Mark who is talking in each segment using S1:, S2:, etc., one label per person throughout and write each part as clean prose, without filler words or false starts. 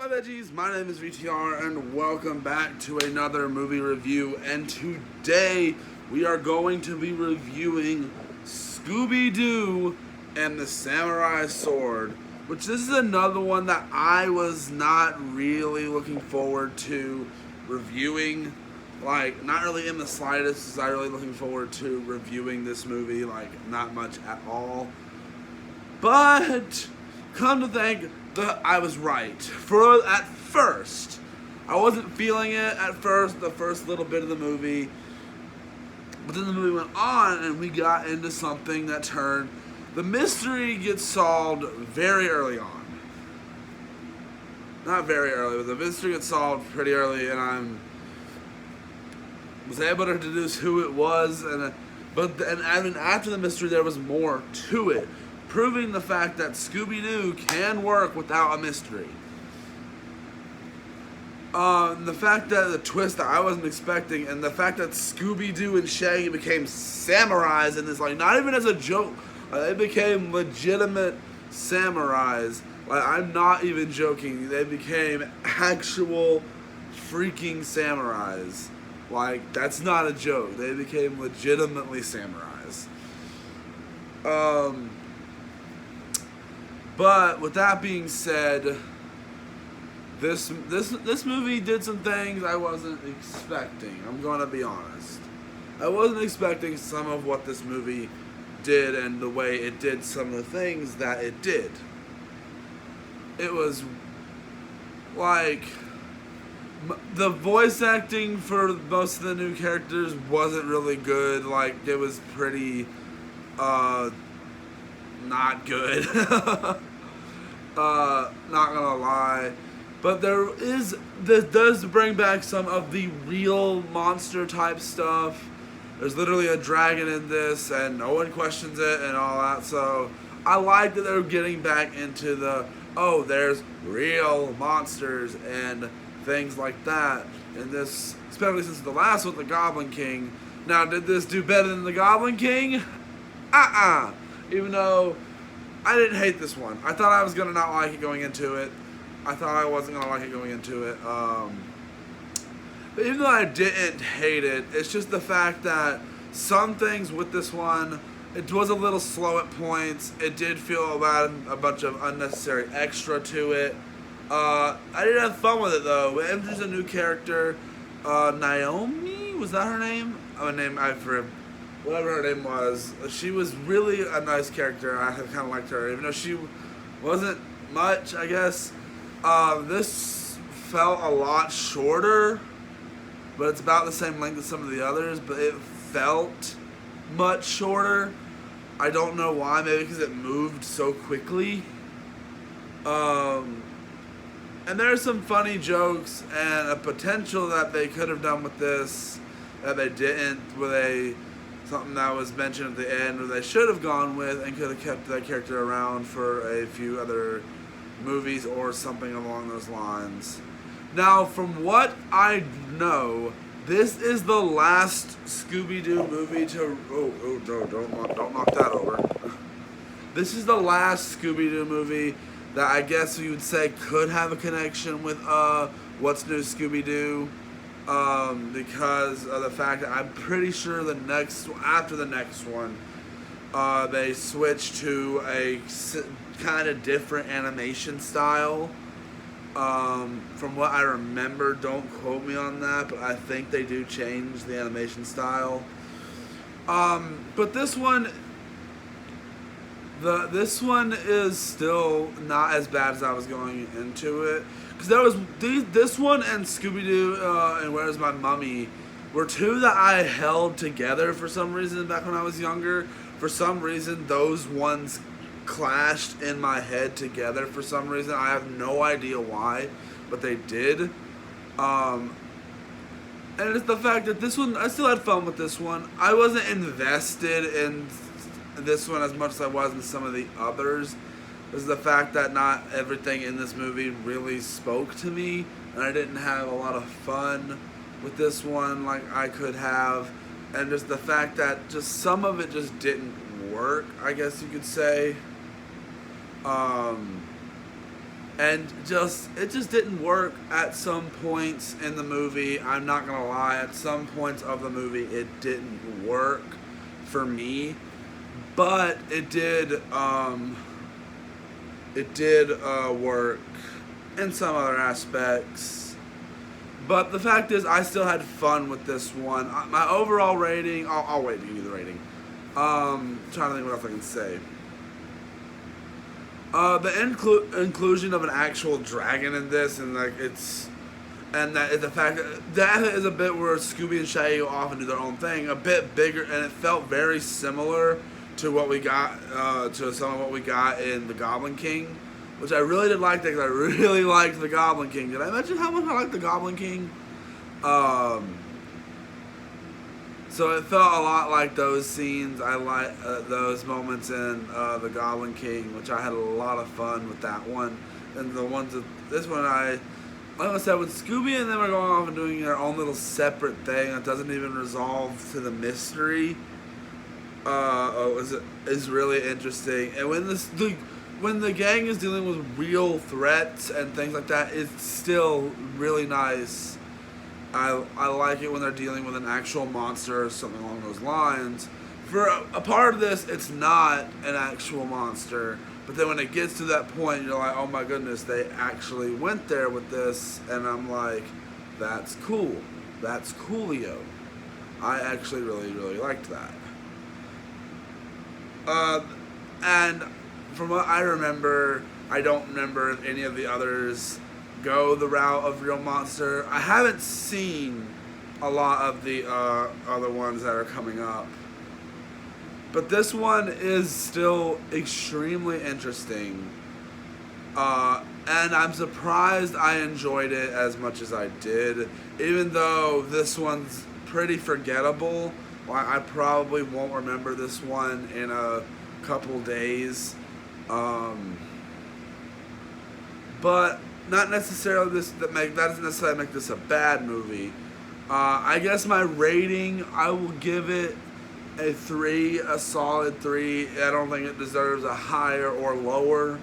S1: my veggies? My name is VTR and welcome back to another movie review, and today we are going to be reviewing Scooby-Doo and the Samurai Sword, which this is another one that I was not really looking forward to reviewing. Like, not really in the slightest was I really looking forward to reviewing this movie, like, not much at all. But, come to think that I was right. At first, I wasn't feeling it at first, the first little bit of the movie. But then the movie went on and we got into something that turned. The mystery gets solved very early on. Not very early, but the mystery gets solved pretty early, and I was able to deduce who it was. But after the mystery, there was more to it, proving the fact that Scooby-Doo can work without a mystery. The fact that the twist that I wasn't expecting, and the fact that Scooby-Doo and Shaggy became samurais in this, like, not even as a joke, they became legitimate samurais. Like, I'm not even joking. They became actual freaking samurais. Like, that's not a joke. They became legitimately samurais. But with that being said, this movie did some things I wasn't expecting. I'm gonna be honest. I wasn't expecting some of what this movie did and the way it did some of the things that it did. It was like the voice acting for most of the new characters wasn't really good. Like, it was pretty not good. Not gonna lie. But this does bring back some of the real monster type stuff. There's literally a dragon in this and no one questions it and all that. So I like that they're getting back into there's real monsters and things like that in this, especially since the last one, the Goblin King. Now, did this do better than the Goblin King? Even though I didn't hate this one. I thought I was going to not like it going into it. I thought I wasn't going to like it going into it. But even though I didn't hate it, it's just the fact that some things with this one, it was a little slow at points. It did feel about a bunch of unnecessary extra to it. I did have fun with it though. We introduced a new character, Naomi, was that her name? I forget. Whatever her name was. She was really a nice character. I have kind of liked her, even though she wasn't much, I guess. This felt a lot shorter, but it's about the same length as some of the others, but it felt much shorter. I don't know why, maybe because it moved so quickly. And there's some funny jokes and a potential that they could have done with this that they didn't, something that was mentioned at the end where they should have gone with and could have kept that character around for a few other movies or something along those lines. Now, from what I know, this is the last Scooby-Doo movie to... don't knock that over. This is the last Scooby-Doo movie that I guess you would say could have a connection with What's New Scooby-Doo, because of the fact that I'm pretty sure after the next one, they switched to a kind of different animation style. From what I remember, don't quote me on that, but I think they do change the animation style. But this one is still not as bad as I was going into it, because this one and Scooby-Doo and Where's My Mummy were two that I held together for some reason back when I was younger. For some reason, those ones clashed in my head together for some reason. I have no idea why, but they did. And it's the fact that this one, I still had fun with this one. I wasn't invested in this one as much as I was in some of the others. Is the fact that not everything in this movie really spoke to me, and I didn't have a lot of fun with this one like I could have, and just the fact that just some of it just didn't work, I guess you could say. and it just didn't work at some points in the movie. I'm not gonna lie, at some points of the movie it didn't work for me, but it did work in some other aspects. But the fact is, I still had fun with this one. My overall rating, I'll wait to give you the rating. Trying to think what else I can say. The inclusion of an actual dragon in this, and like the fact that is a bit where Scooby and Shaggy go off and do their own thing, a bit bigger, and it felt very similar to what we got, to some of what we got in The Goblin King, which I really did like that, because I really liked The Goblin King. Did I mention how much I liked The Goblin King? So it felt a lot like those scenes. I like those moments in The Goblin King, which I had a lot of fun with that one. And the ones that, this one like I said, with Scooby and them are going off and doing their own little separate thing that doesn't even resolve to the mystery, is really interesting. And when the gang is dealing with real threats and things like that, it's still really nice. I like it when they're dealing with an actual monster or something along those lines. For a part of this, it's not an actual monster, but then when it gets to that point, you're like, oh my goodness, they actually went there with this, and I'm like, that's cool. That's coolio. I actually really, really liked that. And from what I remember, I don't remember if any of the others go the route of real monster. I haven't seen a lot of the other ones that are coming up, but this one is still extremely interesting, and I'm surprised I enjoyed it as much as I did, even though this one's pretty forgettable. I probably won't remember this one in a couple days, but not necessarily that doesn't necessarily make this a bad movie. I guess my rating, I will give it a 3, a solid 3. I don't think it deserves a higher or lower,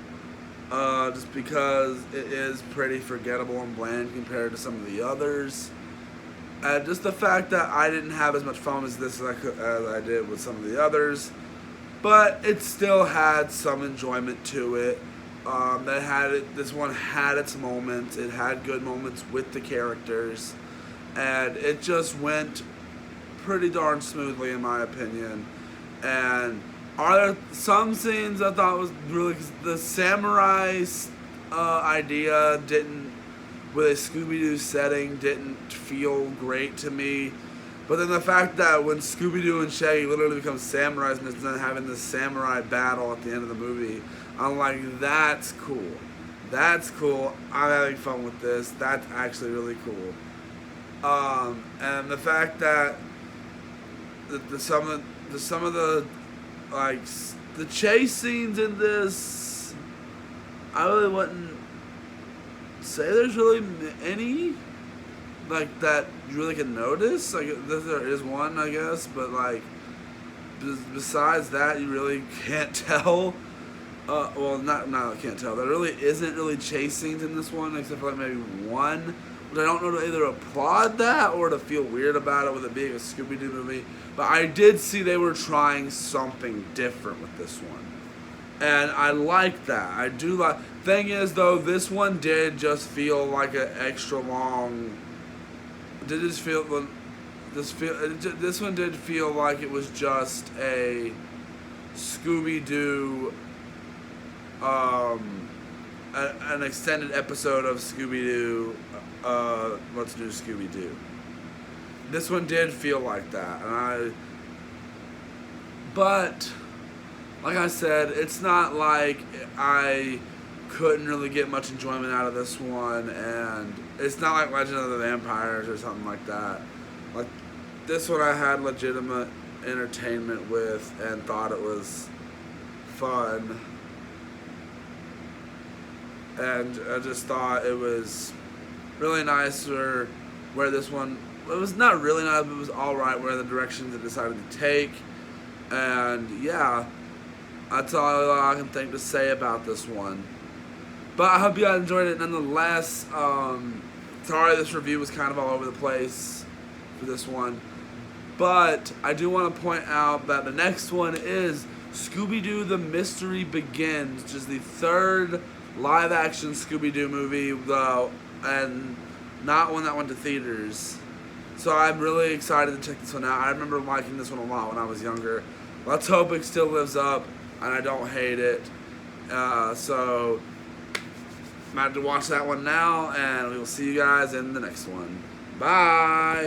S1: just because it is pretty forgettable and bland compared to some of the others. Just the fact that I didn't have as much fun as this as I did with some of the others, but it still had some enjoyment to it. This one had its moments. It had good moments with the characters, and it just went pretty darn smoothly in my opinion. And are there some scenes I thought was really, the samurai idea didn't, with a Scooby-Doo setting, didn't feel great to me. But then the fact that when Scooby-Doo and Shaggy literally become samurais and then having this samurai battle at the end of the movie, I'm like, that's cool. That's cool. I'm having fun with this. That's actually really cool. And the fact that some of the like the chase scenes in this, I really wouldn't say there's really any like that you really can notice. Like there is one, I guess, but like besides that, you really can't tell. Well, not can't tell. There really isn't really chase scenes in this one, except for like maybe one. But I don't know to either applaud that or to feel weird about it with it being a Scooby-Doo movie. But I did see they were trying something different with this one, and I like that. I do like. Thing is, though, this one did just feel like an extra long. Did just feel this one did feel like it was just a Scooby-Doo, an extended episode of Scooby-Doo. Let's do Scooby-Doo. This one did feel like that, but like I said, it's not like I couldn't really get much enjoyment out of this one, and it's not like Legend of the Vampires or something like that. Like this one, I had legitimate entertainment with and thought it was fun, and I just thought it was really nice where this one, it was not really nice, but it was alright where the directions it decided to take. And yeah, that's all I can think to say about this one. But I hope you guys enjoyed it nonetheless. Sorry this review was kind of all over the place for this one. But I do want to point out that the next one is Scooby-Doo The Mystery Begins, which is the third live-action Scooby-Doo movie, though, and not one that went to theaters. So I'm really excited to check this one out. I remember liking this one a lot when I was younger. Let's hope it still lives up, and I don't hate it. So I'm about to watch that one now, and we will see you guys in the next one. Bye!